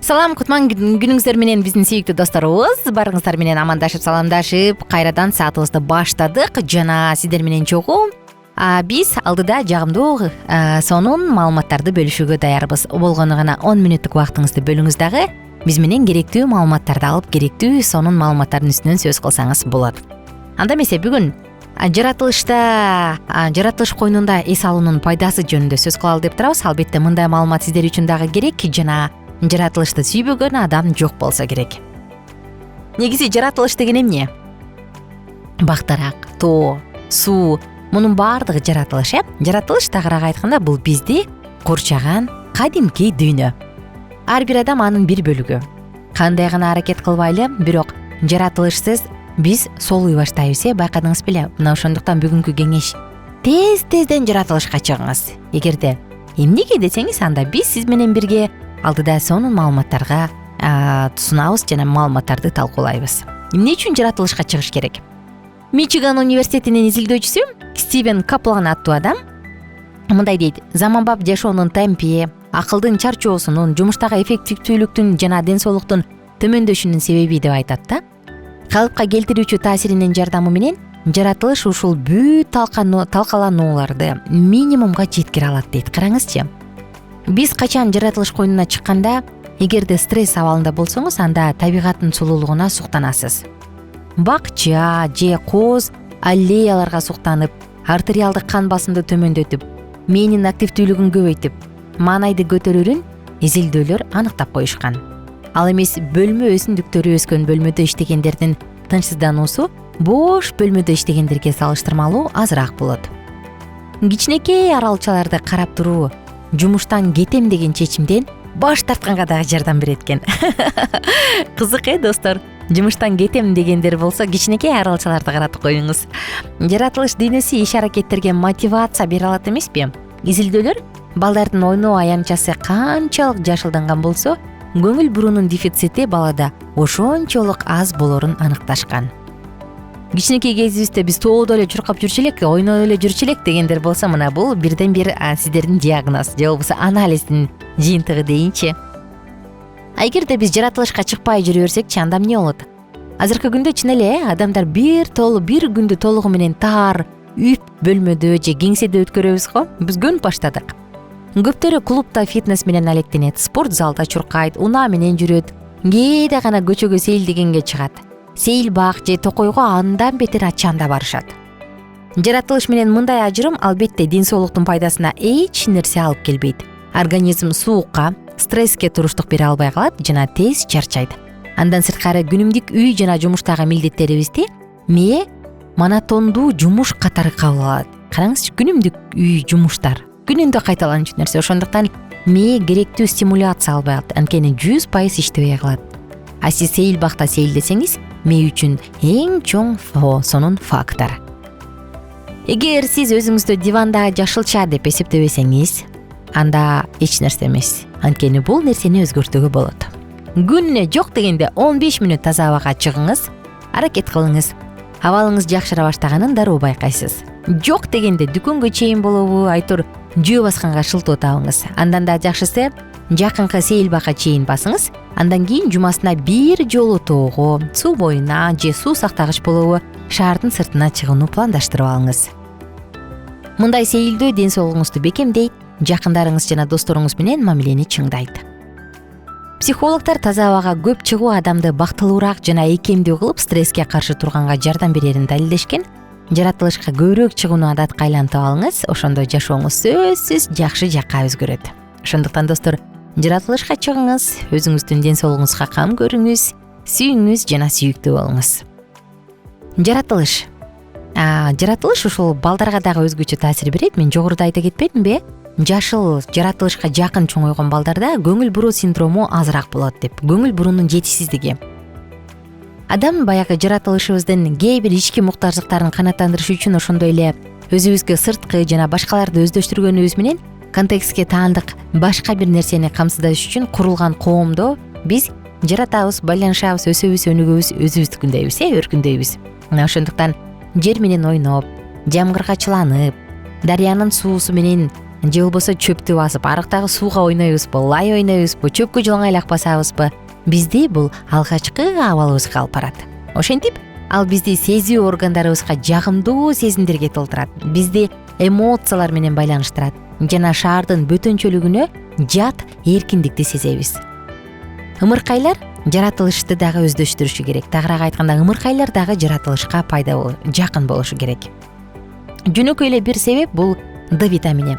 Салам, кутман күнүңүздөр менен биздин сүйүктүү досторубуз. Барыңыздар менен амандашып, саламдашып, кайрадан саатыбызды баштадык жана сиздер менен чогуу биз алдыда жагымдуу сонун маалыматтарды бөлүшүүгө даярбыз. Болгону гана 10 мүнөттүк убактыңызды бөлүңүз дагы биз менен керектүү маалыматтарды алып, керектүү сонун маалыматтардын үстүнөн сөз кылсаңыз болот. Анда эмесе бүгүн жаратылыш койнунда эс алуунун пайдасы жөнүндө сөз кылалы деп турабыз. Албетте мындай маалымат сиздер үчүн дагы керек жана жаратылышты сүйбөгөн адам жок болсо керек. Негизи жаратылыш деген эмне? Бактарак, тоо, суу, мунун баардыгы жаратылыш, Жаратылыш тагыраак айтканда бул бизди курчаган кадимки дүйнө. Ар бир адам анын бир бөлүгү. Кандай гана аракет кылбайлы, бирок жаратылышсыз биз солуй баштайбыз, байкадыңыз беле? Мына ошондуктан бүгүнкү кеңеш тезден жаратылышка чыгыңыз. Эгерде эмнеге десеңиз, анда биз сиз менен бирге алдыда сонун маалыматтарга сунабыз жана маалыматтарды талкуулайбыз. Эмне үчүн жаратылышка чыгыш керек? Мичиган университетинин изилдөөчүсү Стивен Каплан аттуу адам мындай дейт: заманбап жашоонун темпи, акылдын чарчоосунун, жумуштагы эффективдүүлүктүн жана ден соолуктун төмөндөшүнүн себеби деп айтат да. Калыпка келтирүүчү таасиринин жардамы менен жаратылыш ушул бүт талкаланууларды минимумга жеткире алат дейт. Караңызчы. Биз качан жаратылыш койнуна чыкканда, эгерде стресс абалында болсоңуз, анда табигаттын сулуулугуна суктанасыз. Бакча же кооз аллеяларга суктанып, артериалдык кан басымды төмөндөтүп, мээнин активдүүлүгүн көбөйтүп, маанайды көтөрүүрүн изилдөөлөр аныктап коюшкан. Ал эмес бөлмө өсүмдүктөрү өскөн бөлмөдө иштегендердин тынчсыздануусу бош бөлмөдө иштегендерге салыштырмалуу азыраак болот. Кичинекей аралчаларды карап туруу жумуштан кетем деген чечимден баш тартканга дагы жардам берет экен. Кызык достор. Жумуштан кетем дегендер болсо кичинекей аралчаларды каратып коюңуз. Жаратылыш дүйнөсү иш аракеттерге мотивация бере алат эмеспи? Изилдөөлөр балдардын ойноо аянтчасы канчалык жашылданган болсо, көңүл бурунун дефицити балада ошончолук аз болорун аныкташкан. Кичинекей кезибизде биз тоодо эле чуркап жүрчү элек, ойноп эле жүрчү элек дегендер болсо, мына бул бирден бир сиздердин диагноз же болбосо анализдин жыйынтыгы дейинчи. Эгерде биз жаратылышка чыкпай жүрө берсекчи, анда эмне болот? Азыркы күндө чын эле адамдар бир күндү толугу менен таар, үп бөлмөдө же кеңседе өткөрөбүз го. Биз көнүп баштадык. Көптөрү клубда фитнес менен алектенет, спорт залда чуркайт, унаа менен жүрөт, кээде гана көчөгө сейилдегенге чыгат. Сейил бак же токойго андан бетер ачаанда барышат. Жаратылыш менен мындай ажырым албетте ден соолуктун пайдасына эч нерсе алып келбейт. Организм суукка, стресске туруштук бере албай калат жана тез чарчайт. Андан сырткары күнүмдүк үй жана жумуштагы милдеттерибизди мээ монотондуу жумуш катары кабыл алат. Караңызчы, күнүмдүк үй жумуштар күнүндө кайталанчу нерсе. Ошондуктан мээ керектүү стимуляция албай алат, анткени 100% иштебей калат. А сиз сейил бакта сейилдесеңиз, мээ үчүн эң чоң сонун фактор. Эгер сиз өзүңүздү диванда жашылча деп эсептебесеңиз, анда эч нерсе эмес. Анткени бул нерсени өзгөртүүгө болот. Күнүнө жок дегенде 15 мүнөт таза абага чыгыңыз, аракет кылыңыз. Абалыңыз жакшыра баштаганын дароо байкайсыз. Жок дегенде дүкөнгө чейин болобу, айтор жөө басканга шылтоо табыңыз. Андан да жакшысы жакынкы сейил бакка чейин басыңыз. Андан кийин жумасына бир жолу тоого, суу боюна же суу сактагыч болобу шаардын сыртына чыгууну пландаштырып алыңыз. Мындай сейилдөө ден соолугуңузду бекемдейт, жакындарыңыз жана досторуңуз менен мамилени чыңдайт. Психологдор таза абага көп чыгуу адамды бактылуураак жана ийкемдүү кылып, стресске каршы турганга жардам берерин далилдешкен. Жаратылышка көбүрөөк чыгууну адатка айлантып алыңыз, ошондо жашооңуз сөзсүз жакшы жакка өзгөрөт. Ошондуктан достор, жаратылышка чыгыңыз, өзүңүздүн ден соолугуңузга кам көрүңүз, сүйүңүз жана сүйүктүү болуңуз. Жаратылыш ушул балдарга дагы өзгөчө таасир берет. Мен жогоруда айта кетпедимби? Жашыл жаратылышка жакын чоңойгон балдарда көңүл буруу синдрому азыраак болот деп. Көңүл буруунун жетишсиздиги. Адам баягы жаратылышыбыздын кээ бир ички муктаждыктарын канааттандырыш үчүн ошондой эле өзүбүзгө сырткы жана башкаларды өздөштүргөнүбүз менен контекстке таандык башка бир нерсени камсыздаш үчүн курулган коомдо биз жаратабыз, байланышабыз, өсөбүз, өнүгөбүз, өзүбүздүкүндөйбүз, өркүндөйбүз. Ошондуктан жер менен ойноп, жамгырга чыланып, дарыянын суусу менен же болбосо чөптү басып арыктагы сууга ойнойбузбу, лай ойнойбузбу, чөпкө жылаңайлак басабызбы, бизди бул алгачкы абалыбызга алып барат. Ошентип ал бизди сезүү органдарыбызга жагымдуу сезимдерге толтурат, бизди эмоциялар менен байланыштырат жана шаардын бөтөнчөлүгүнө жат эркиндикти сезебиз. Ымыркайлар жаратылышты дагы өздөштүрүшү керек. Тагыраак айтканда, ымыркайлар дагы жаратылышка жакын болушу керек. Жөнөкөй эле бир себеп бул D витамини.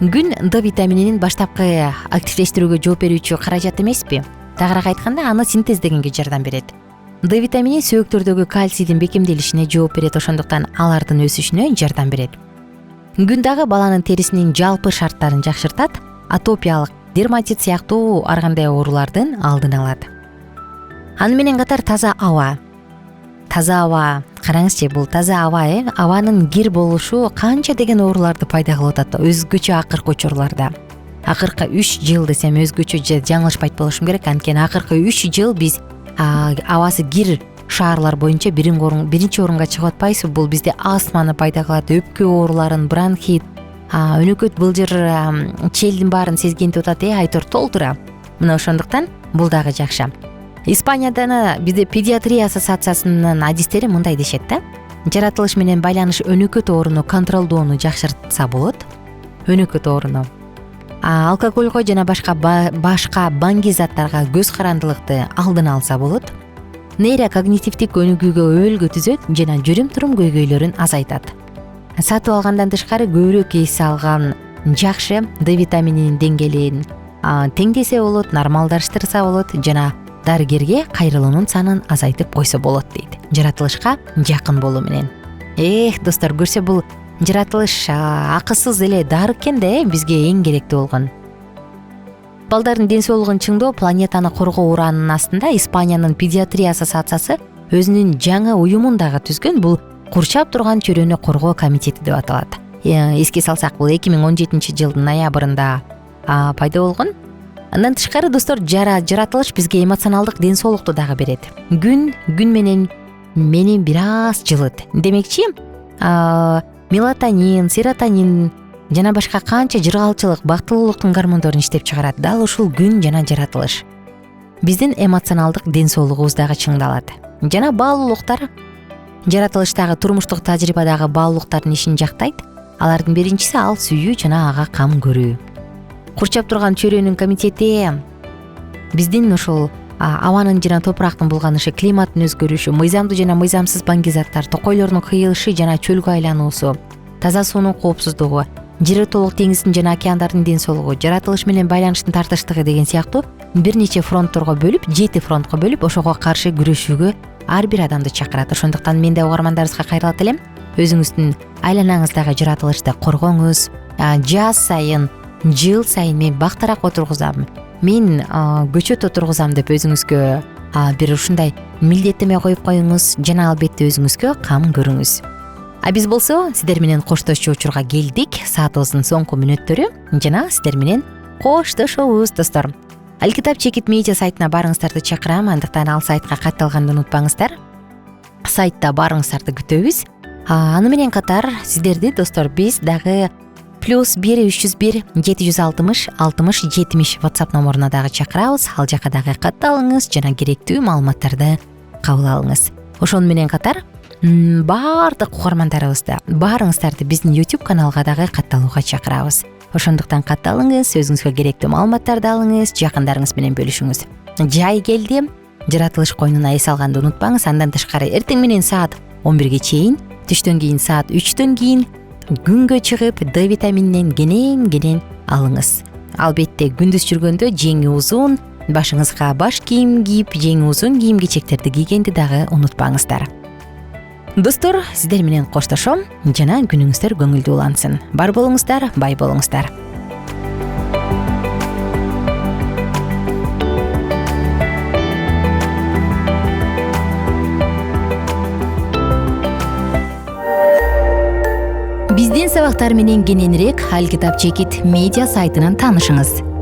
Күн D витамининин баштапкы активдештирүүгө жооп берүүчү каражат эмеспи? Тагыраак айтканда, аны синтездегенге жардам берет. D витамини сөөктөрдөгү кальцийдин бекемделишине жооп берет, ошондуктан алардын өсүшүнө жардам берет. Күн дагы баланын терисинин жалпы шарттарын жакшыртат, атопиялык дерматит сыяктуу ар кандай оорулардын алдын алат. Аны менен катар таза аба. Таза аба, караңызчы, бул таза аба, абанын кир болушу канча деген ооруларды пайда кылып атат, өзгөчө акыркы учурларда. Акыркы 3 жыл десем өзгөчө жаңылышпайт болушум керек, анткени акыркы 3 жыл биз абасы кир шаарлар боюнча биринчи орунга чыгып атпайбызбы? Бул бизде астманы пайда кылат, өпкө ооруларын, бронхит, өнөкөт, былжыр, челдин баарын сезгентип атат, айтор толтура. Мына ошондуктан бул дагы жакшы. Испанияда бизде педиатрия ассоциациясынын адистери мындай дешет да: жаратылыш менен байланыш өнөкөт ооруну контролдоону жакшыртса болот. Өнөкөт ооруну, алкогольго жана башка баңги заттарга көз карандылыкты алдын алса болот. Нейрокогнитивдик өнүгүүгө өбөлгө түзөт жана жүрүм-турум көйгөйлөрүн азайтат. Сатып алгандан тышкары көбүрөөк эс алган жакшы, D витамининин деңгээлин теңдесе болот, нормалдаштырса болот жана дарыгерге кайрылуунун санын азайтып койсо болот дейт. Жаратылышка жакын болуу менен. Достор, көрсө бул жаратылыш акысыз эле дары экен да, бизге эң керектүү болгон. Балдардын ден соолугун чыңдоо, планетаны коргоо ураанынын астында Испаниянын педиатрия ассоциациясы өзүнүн жаңы уюмун дагы түзгөн. Бул курчап турган чөйрөнү коргоо комитети деп аталат. Эске салсак, бул 2017 жылдын ноябрында пайда болгон. Андан тышкары, достор, жаратылыш бизге эмоционалдык ден соолукту дагы берет. Күн менен мени бир аз жылыт. Демекчи, мелатонин, серотонин жана башка канча жыргалчылык, бактылуулуктун гормондорун иштеп чыгарат. Дал ушул күн жана жаратылыш биздин эмоционалдык ден соолугубузду дагы чыңдалат. Жана баалуулуктар, жаратылыштагы турмуштук тажрыйбадагы баалуулуктардын ишин жактайт. Алардын биринчиси ал сүйүү жана ага кам көрүү. Курчап турган чөйрөнүн комитети биздин ушул абанын жана топурактын булганышы, климаттын өзгөрүшү, мыйзамдуу жана мыйзамсыз баңги заттар, токойлордун кыйылышы жана чөлгө айлануусу, таза суунун коопсуздугу, жер толук деңиздин жана океандардын ден соолугу, жаратылыш менен байланыштын тартыштыгы деген сыяктуу бир нече фронтторго бөлүп, 7 фронтко бөлүп, ошого каршы күрөшүүгө ар бир адамды чакырат. Ошондуктан мен да угармандарыбызга кайрылат элем, өзүңүздүн айланаңыздагы жаратылышты коргоңуз. Жаз сайын, жыл сайын мен бактарак отургузам, мен көчөт отургузам деп өзүңүзгө бир ушундай милдеттеме коюп коюңуз жана албетте өзүңүзгө кам көрүңүз. Биз болсо сиздер менен коштошчу учурга келдик. Саатыбыздын соңку мүнөттөрү жана сиздер менен коштошобуз, достор. Алкитап чекит медиа сайтына барыңыздарды чакырам, андыктан ал сайтка катталганды унутпаңыздар. Сайтта барыңыздарды күтөбүз. Аны менен катар сиздерди, достор, биз дагы +1 301 760 60 70 WhatsApp номуруна дагы чакырабыз. Ал жака дагы катталыңыз жана керектүү маалыматтарды кабыл алыңыз. Ошону менен катар баардык угармандарыбызды, баарыңыздарды биздин YouTube каналга дагы катталууга чакырабыз. Ошондуктан катталыңыз, өзүңүзгө керектүү маалыматтарды алыңыз, жакындарыңыз менен бөлүшүңүз. Жай келди, жаратылыш койнуна эс алганды унутпаңыз. Андан тышкары эртең менен саат 11ге чейин, түштөн кийин саат 3төн кийин күнгө чыгып D витамининен кенен алыңыз. Албетте күндүз жүргөндө жеңи узун, башыңызга баш кийим кийип, жеңи узун кийим-кечектерди кийгенди дагы унутпаңыздар. Достор, сиздер менен коштошом жана күнүңүздөр көңүлдүү улансын. Бар болуңуздар, бай болуңуздар. Биздин сабактар менен кененирээк Алкитап чекит медиа сайтынан таанышыңыз.